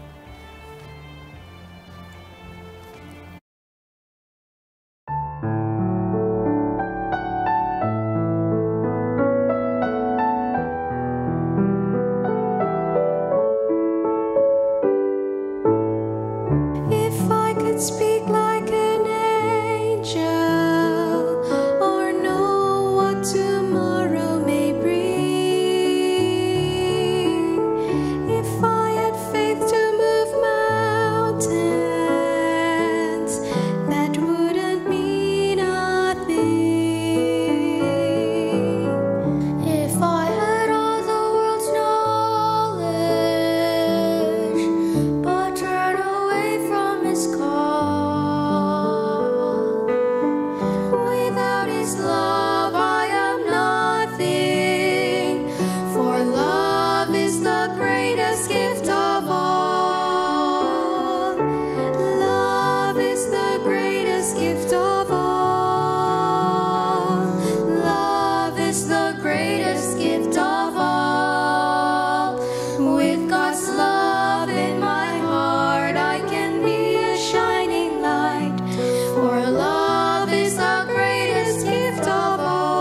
If I could speak like an angel, or know what tomorrow may bring, if I had faith to move mountains, that wouldn't mean nothing. If I had all the world's knowledge, but turn away from His call, without His love I am nothing, for love is the greatest gift of all. Love is the greatest gift of all. Love is the greatest gift of all. With God's love in my heart, I can be a shining light, for love is the greatest gift of all.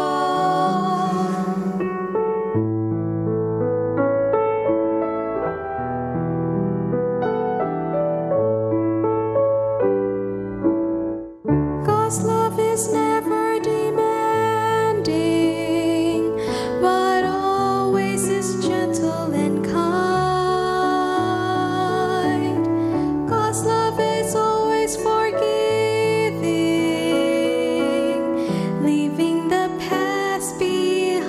God's love is never demanding, but always is gentle and kind. God's love is always forgiving, leaving the past behind.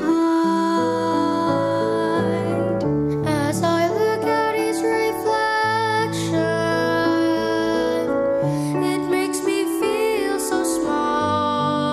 As I look at His reflection, it makes me feel so small.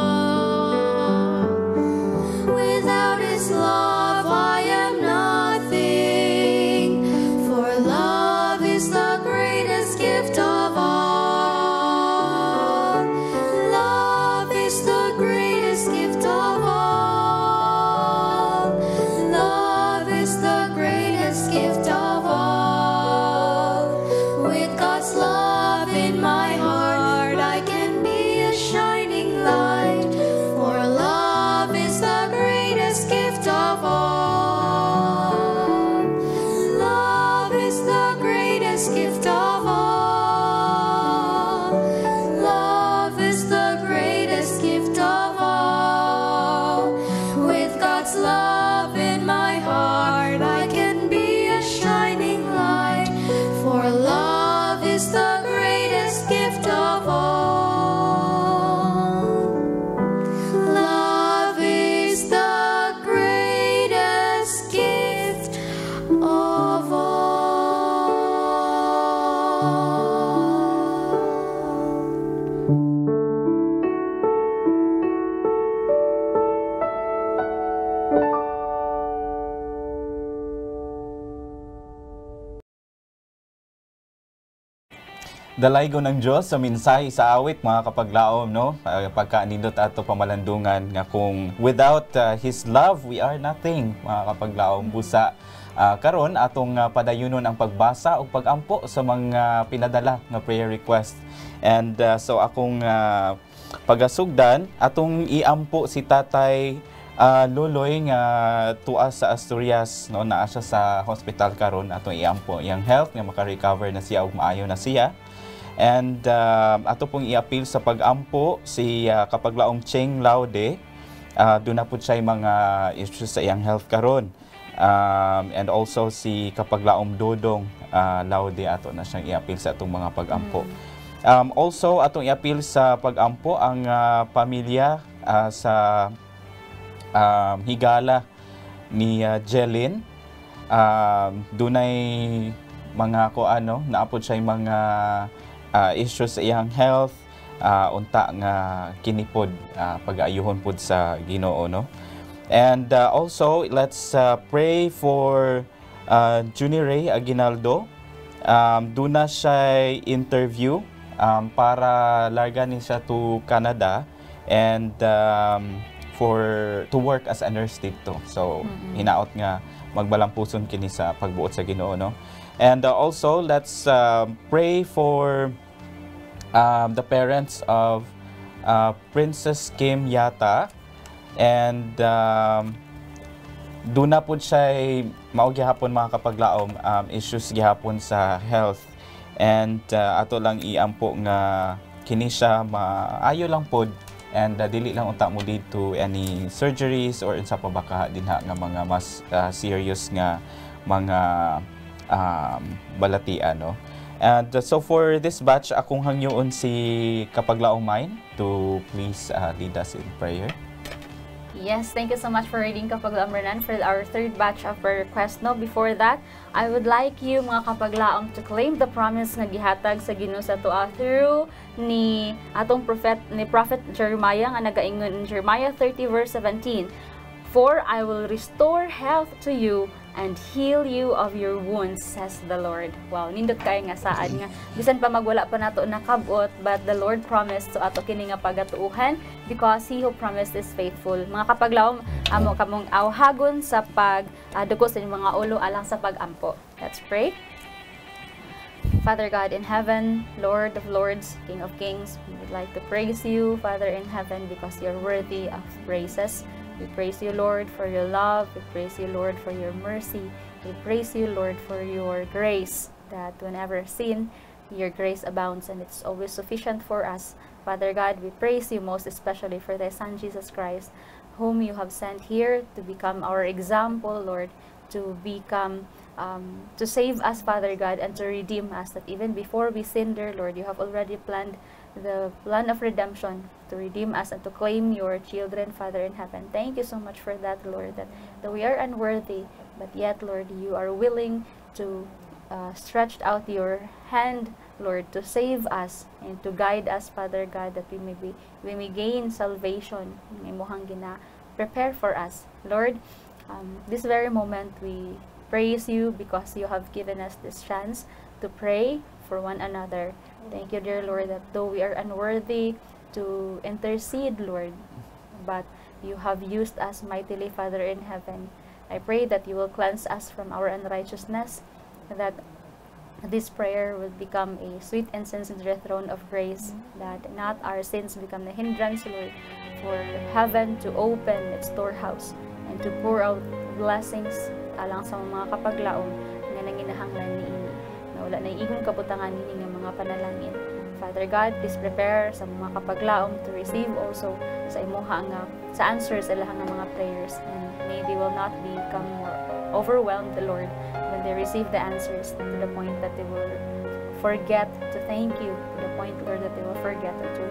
dalaygo ng Dios sa mensahe sa awit mga kapaglaom, no? Pagkaanindot ato pamalandungan nga kung without His love we are nothing, mga kapaglaom. Busa karon atong padayunon ang pagbasa o pagampo sa mga pinadala nga prayer request. And so akong pagasugdan atong iampo si Tatay Luloy nga tuwa sa Asturias, no, naa siya sa hospital karon. Atong iampo iyang health nga maka-recover na siya ug maayo na siya. And ato pong i-appeal sa pag-ampo si kapaglaom Cheng Laude. Doon na po siya mga issues sa iyang health karon. And also si kapaglaom Dodong Laude, ato na siyang i-appeal sa atong mga pag-ampo. Also atong i-appeal sa pag-ampo ang pamilya sa higala ni Jelin. Dunay mga naapod siya mga issues sa iyang health, unta nga kinipod pag-aayuhon pod sa Ginoo, no? And also let's pray for Juni Ray Aguinaldo. Duna siya interview para larga ni siya to Canada and to work as a nurse dito. So hinaot nga magbalampuson kini sa pagbuot sa Ginoo, no? And also let's pray for the parents of Princess Kim Yata. And doon na po siya mao gihapon mga kapaglaom issues gihapon sa health. And ato lang iampo nga kini siya maayo lang pod and dili lang unta mo dito any surgeries or unsa pa baka dinha nga mga mas serious nga mga balatian, no? And so for this batch, akong hangyoon si Kapaglaong Mine to please lead us in prayer. Yes, thank you so much for reading Kapaglaom Renan for our third batch of prayer request. No, before that, I would like you mga kapaglaom to claim the promise nga gihatag sa Ginoo sa tuwa through ni Prophet Jeremiah nga nagaingon in Jeremiah 30 verse 17. For I will restore health to you and heal you of your wounds, says the Lord. Wow, nindot kayo nga saan nga. Bisan pa magwala pa nato nakabot, but the Lord promised to ato kini nga pagatuuhan because He who promised is faithful. Mga kapaglaom, amo kamong awhagon sa pagduko sa inyong mga ulo alang sa pagampo. Let's pray. Father God in heaven, Lord of lords, King of kings, we would like to praise you, Father in heaven, because you're worthy of praises. We praise you, Lord, for your love. We praise you, Lord, for your mercy. We praise you, Lord, for your grace, that whenever sin, your grace abounds and it's always sufficient for us. Father God, we praise you most especially for thy Son, Jesus Christ, whom you have sent here to become our example, Lord, to become, to save us, Father God, and to redeem us, that even before we sin, dear Lord, you have already planned the plan of redemption to redeem us and to claim your children, Father in heaven. Thank you so much for that, Lord, that though we are unworthy, but yet, Lord, you are willing to stretch out your hand, Lord, to save us and to guide us, Father God, that we may gain salvation. May mohang prepare for us, Lord. This very moment we praise you because you have given us this chance to pray for one another. Thank you, dear Lord, that though we are unworthy to intercede, Lord, but you have used us mightily, Father in heaven. I pray that you will cleanse us from our unrighteousness, that this prayer will become a sweet incense into the throne of grace, that not our sins become the hindrance, Lord, for heaven to open its storehouse and to pour out blessings alang sa mga kapaglaom nga nanginahanglan niini, na wala na igong kabutangan nini nga mga panalangin. Father God, please prepare sa mga kapaglaom to receive also sa imuha nga sa answers sa ilang mga prayers, and may they will not become more overwhelmed, Lord, when they receive the answers, to the point that they will forget to thank you, to the point, Lord, that they will forget to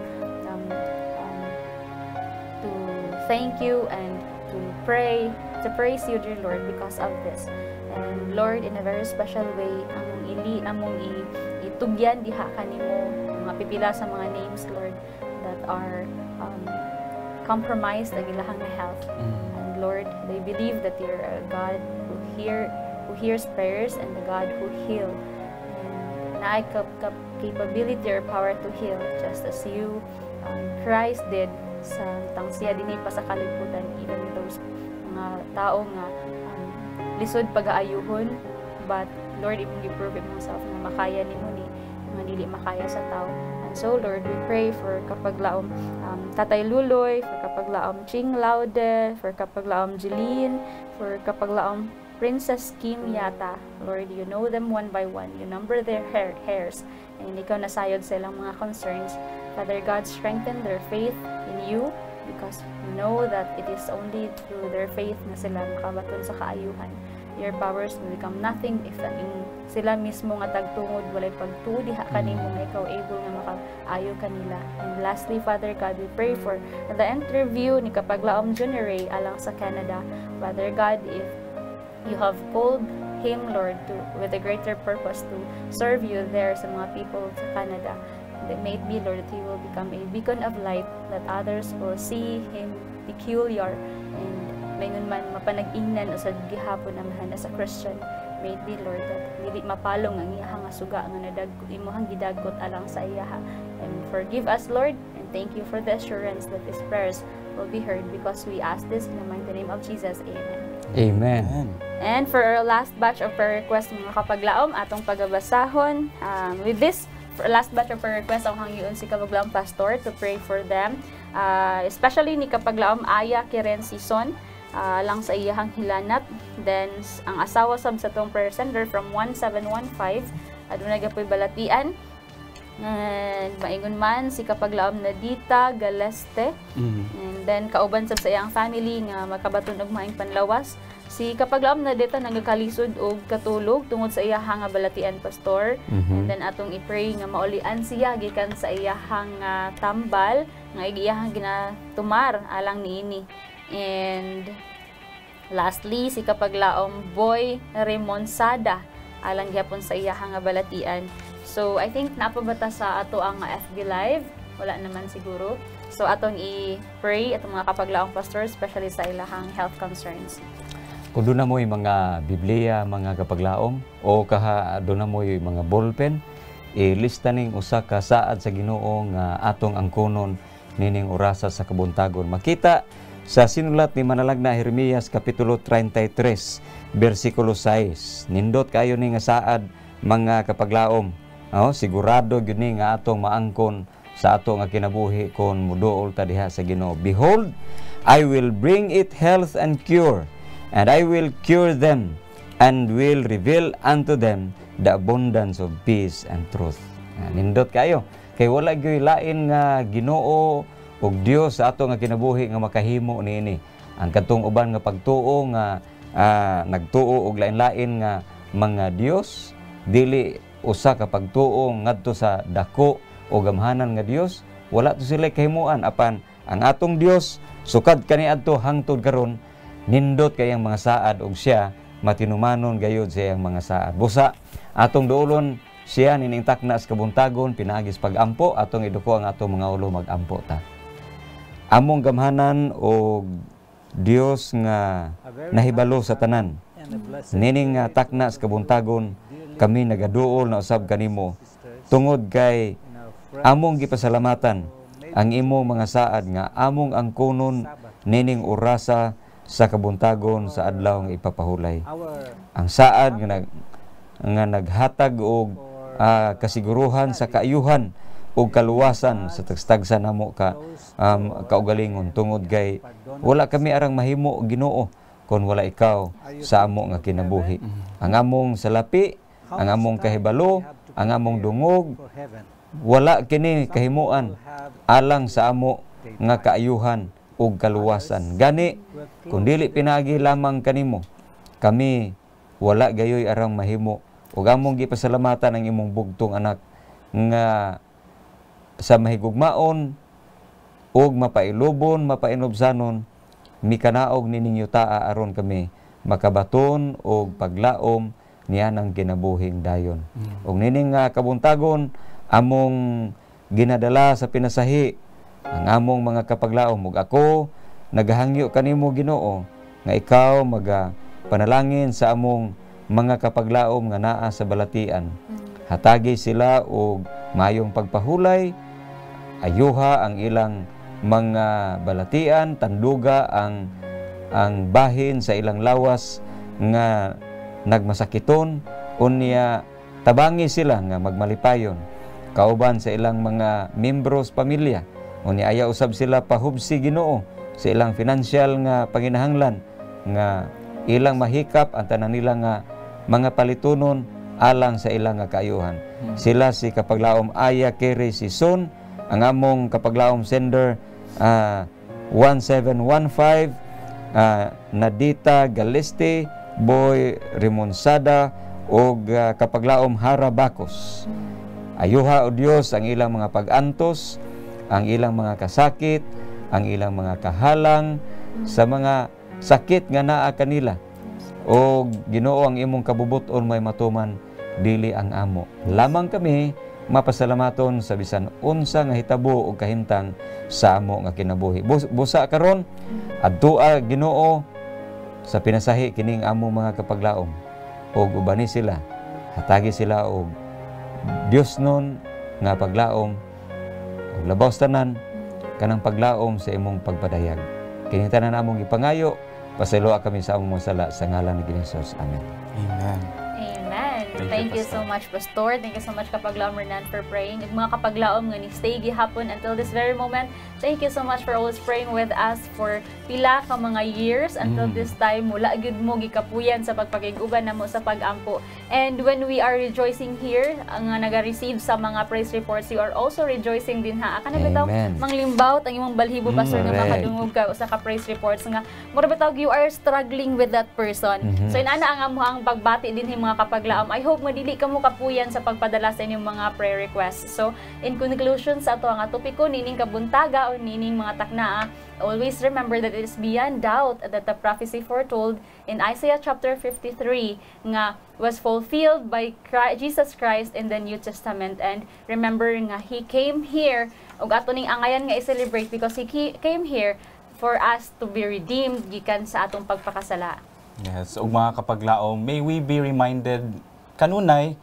thank you and to pray, to praise you, dear Lord, because of this. And Lord, in a very special way, among itugyan diha kanimo mga pipila sa mga names, Lord, that are compromised ang ilahang health. And Lord, they believe that you're a God who hears prayers and the God who heals. And capability or power to heal, just as you, Christ did sa tang siya dinhi pa sa kalibutan, even those mga tao nga lisod pag-aayuhon, but Lord, imong gi-prove imong nga makaya nimo ni nga dili makaya sa tao. And so Lord, we pray for kapaglaom Tatay Luloy, for kapaglaom Ching Laude, for kapaglaom Jeline, for kapaglaom Princess Kim Yata. Lord, you know them one by one. You number their hairs. And ikaw nasayod sa ilang mga concerns. Father God, strengthen their faith in you, because we know that it is only through their faith na sila makabaton sa kaayuhan. Your powers will become nothing if sila mismo nga tagtungod walay pagtuo diha kanimo nga ikaw able nga makaayo kanila. And lastly, Father God, we pray for the interview ni kapaglaom Junior Ray alang sa Canada. Father God, if you have called him, Lord, with a greater purpose to serve you there sa mga people sa Canada, that may it be, Lord, that he will become a beacon of light, that others will see him peculiar, and mayroon man mapanag-ingnan o sa gihapon amahan as a Christian. May it be, Lord, that dili mapalong ang iyahang suga nga imuhang gidagot alang sa iyaha. And forgive us, Lord, and thank you for the assurance that these prayers will be heard, because we ask this in the mighty name of Jesus. Amen. Amen. And for our last batch of prayer requests, mga kapaglaom, atong pagabasahon. With this last batch of prayer requests, ang hangyoon si kapaglaom pastor to pray for them. Especially ni kapaglaom Aya Kiren Sison, lang sa iyahang hilanat. Then, ang asawa sab sa tong prayer sender from 1715, adunay gapoy balatian. And maingon man si kapaglaom Nadita Galeste. And then kauban sab sa iyang family nga makabaton og maayong panlawas. Si kapaglaom Nadita nagakalisod og katulog tungod sa iyahang balatian pastor. And then atong i-pray nga maulian siya gikan sa iyahang tambal nga iyahang ginatumar alang niini. And lastly, si kapaglaom Boy Remonsada alang gyapon sa iyahang balatian. So, I think napabata sa ato ang FB Live. Wala naman siguro. So, atong i-pray atong mga kapaglaong pastor, especially sa ilahang health concerns. Kung doon na mo yung mga Biblia, mga kapaglaom, o doon na mo yung mga ballpen, ilista ning usa ka saad sa Ginoo nga atong angkunon nining orasa sa kabuntagon. Makita sa sinulat ni manalagna Jeremias kapitulo 33, versikulo 6. Nindot kayo ni nga saad, mga kapaglaom. Sigurado gyud ni nga atong maangkon sa ato nga kinabuhi kon muduol ta diha sa Ginoo. Behold, I will bring it health and cure, and I will cure them, and will reveal unto them the abundance of peace and truth. Nindot kayo. Kay wala gyud lain nga Ginoo og Dios sa ato nga kinabuhi nga makahimo niini. Ang katong uban nga pagtuo nga nagtuo og lain-lain nga mga Dios, dili usa ka pagtuo ngadto sa dako o gamhanan nga Dios, wala to sila kahimuan. Apan ang atong Dios sukad kaniadto hangtod karon, nindot kayang mga saad og siya matinumanon gayud sa iyang mga saad. Busa atong duolon siya nining takna sa kabuntagon, pinaagis pagampo, atong iduko ang atong mga ulo magampo ta. Among gamhanan og Dios nga nahibalo sa tanan, nining takna sa kabuntagon, kami nagaduol na usab kanimo tungod kay among gipasalamatan ang imo mga saad nga among angkunon nining orasa sa kabuntagon sa adlaw nga ipapahulay. Ang saad nga naghatag og kasiguruhan sa kaayuhan ug kaluwasan sa tagstagsa namo kaugalingon, tungod kay wala kami arang mahimo Ginoo kon wala ikaw sa amo nga kinabuhi. Ang among salapi, ang among kahibalo, ang among dungog, wala kini kahimuan alang sa amo nga kaayuhan ug kaluwasan. Gani, kung dili pinagi lamang kanimo, kami wala gayoy arang mahimo. Ug among gipasalamatan ang imong bugtong anak nga sa mahigugmaon ug mapailubon, mapainobsanon, mikanaog nininyo taa aron kami makabaton og paglaom niya ng kinabuhing dayon. Ug nining kabuntagon among ginadala sa pinasahi ang among mga kapaglaom, ug ako nagahangyo kanimo Ginoo nga ikaw panalangin sa among mga kapaglaom nga naa sa balatian. Hatagi sila og mayong pagpahulay, ayuha ang ilang mga balatian, tanduga ang bahin sa ilang lawas nga nagmasakiton, unya tabangi sila nga magmalipayon kauban sa ilang mga membros pamilya, unya aya usab sila pahubsi Ginoo sa ilang financial nga panginahanglan nga ilang mahikap ang tanan nila nga mga palitunon alang sa ilang nga kaayuhan. Sila si Kapaglaom Aya Kere Sison, ang among Kapaglaom Sender 1715, Nadita Galeste, Boy Remonsada o Kapaglaom Harabakos. Ayuha o Dios ang ilang mga pag-antos, ang ilang mga kasakit, ang ilang mga kahalang sa mga sakit nga naa kanila. O Ginoo, ang imong kabubuton may matuman dili ang amo. Lamang kami mapasalamaton sa bisan unsa nga hitabo o kahimtang sa amo nga kinabuhi. Busa karon adtua Ginoo sa pinasahi kining amo mga kapaglaom, og ubani sila, hatagi sila og Dios nun nga paglaom og labaw tanan kanang paglaom sa imong pagpadayag. Kini tanan among ipangayo, pasayloa kami sa among mga sala sa ngalan ni Jesus. Amen. Amen. Amen. Thank you so much, Pastor. Thank you so much, Kapaglaom Renan, for praying. Ug mga kapaglaom nga ni stay gihapon until this very moment. Thank you so much for always praying with us for pila ka mga years until this time. Mula gyud mo gikapuyan sa pagpakig-uban namo sa pag-ampo. And when we are rejoicing here, nga naga-receive sa mga praise reports, you are also rejoicing din ha. Kana bitaw manglimbawt ang imong balhibo, Pastor, nga makadungog ka usa ka praise reports nga mura bitaw you are struggling with that person. So inana ang amuhang pagbati din mga kapaglaom. I hope madili ka mo kapuyan sa pagpadala sa inyong mga prayer requests. So in conclusion sa ato ang topiko nining kabuntaga o nining mga taknaa, always remember that it is beyond doubt that the prophecy foretold in Isaiah chapter 53 nga was fulfilled by Jesus Christ in the New Testament. And remember nga He came here, ug ato ning angayan nga i-celebrate because He came here for us to be redeemed gikan sa atong pagpakasala. Yes, ug mga kapaglaom, may we be reminded kanunay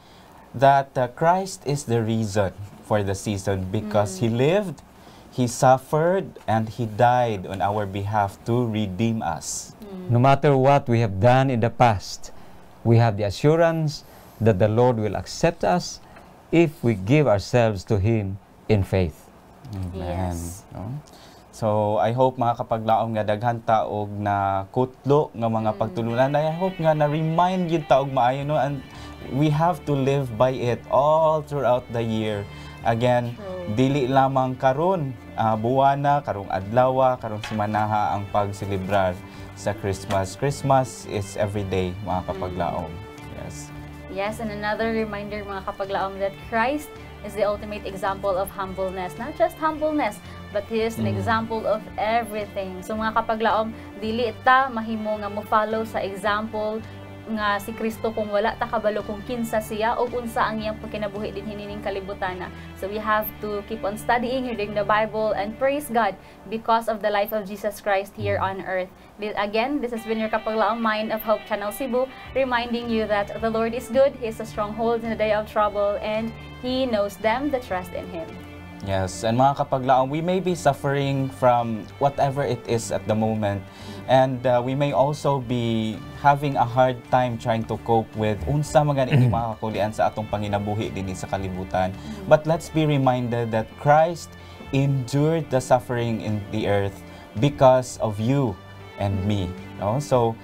that Christ is the reason for the season because He lived, He suffered, and He died on our behalf to redeem us. No matter what we have done in the past, we have the assurance that the Lord will accept us if we give ourselves to Him in faith. Amen. Yes. No? So, I hope mga kapaglaom nga daghan ta og na kutlo nga mga pagtulunan. I hope nga na-remind yun ta og maayo, no? And we have to live by it all throughout the year. Again, dili lamang karon buwana, karong adlaw, karong semanaha ang pagselebrar sa Christmas. Christmas is every day, mga kapaglaom. Yes. Yes, and another reminder mga kapaglaom that Christ is the ultimate example of humbleness. Not just humbleness, but He is an example of everything. So mga kapaglaom, dili ta mahimo nga mo follow sa example nga si Kristo kung wala ta kabalo kung kinsa siya o unsa ang iyang pagkinabuhi din hinining kalibutan na. So we have to keep on studying, reading the Bible, and praise God because of the life of Jesus Christ here on earth. Again, this has been your Kapaglaong Mind of Hope Channel Cebu, reminding you that the Lord is good, He is a stronghold in the day of trouble, and He knows them that trust in Him. Yes, and mga kapaglaong, we may be suffering from whatever it is at the moment, and we may also be having a hard time trying to cope with unsa mga ini mga kakulian sa atong panginabuhi dinhi sa kalibutan. But let's be reminded that Christ endured the suffering in the earth because of you and me. No? So,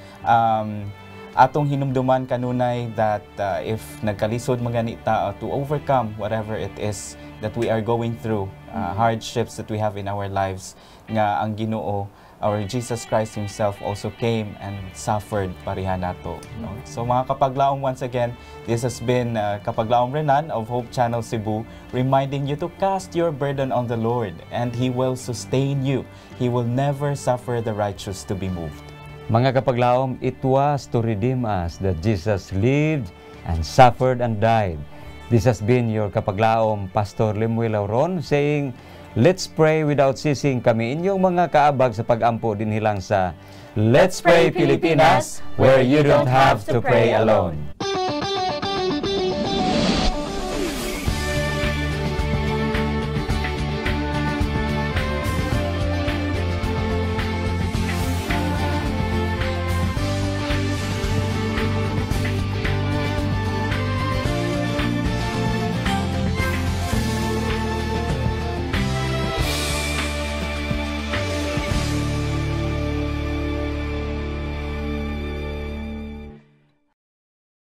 atong hinumduman kanunay that if nagkalisod maganita to overcome whatever it is that we are going through, hardships that we have in our lives, nga ang Ginoo, our Jesus Christ Himself also came and suffered pareha nato. No? So mga kapaglaom, once again, this has been Kapaglaom Renan of Hope Channel Cebu, reminding you to cast your burden on the Lord and He will sustain you. He will never suffer the righteous to be moved. Mga kapaglaom, it was to redeem us that Jesus lived and suffered and died. This has been your Kapaglaom, Pastor Lemuel Lauron, saying, let's pray without ceasing. Kami inyong mga kaabag sa pag-ampo din hilang sa Let's Pray Pilipinas, where you don't have to pray alone.